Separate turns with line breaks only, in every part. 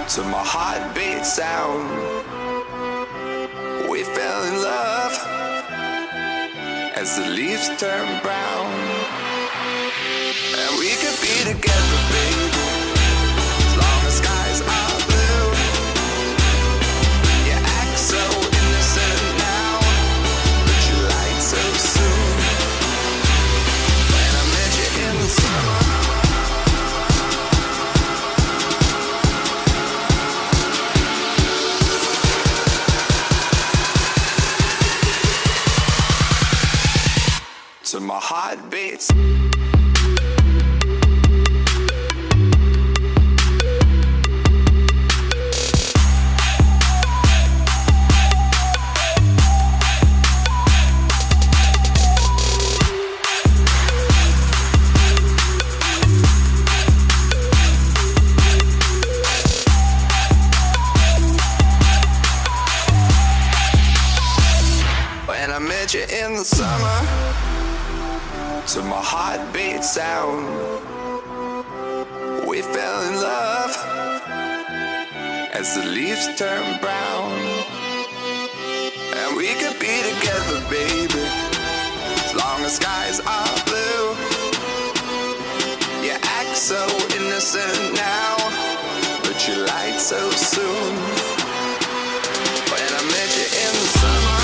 to my heartbeat sound. We fell in love as the leaves turn brown. And we could be together, baby, as long as skies are blue. You act so innocent now, but you lied so soon. When I met you in the summer, to my heartbeats. When I met you in the summer, to my heartbeat sound, we fell in love as the leaves turn brown. And we could be together, baby, as long as skies are blue. You act so innocent now, but you lied so soon. When I met you in the summer,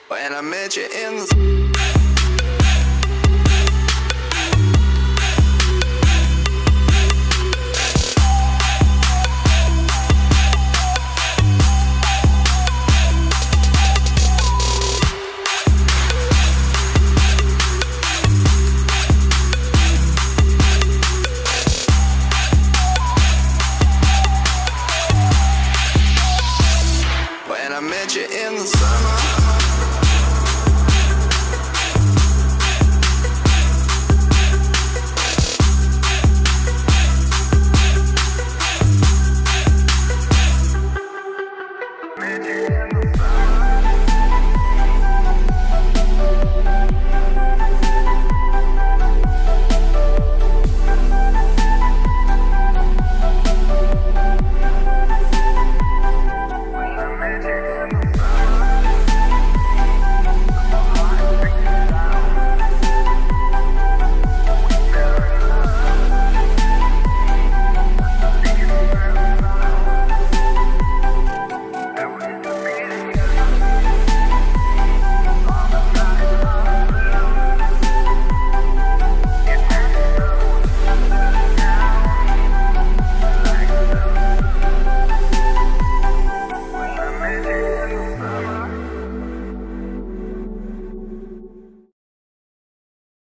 when I met you in the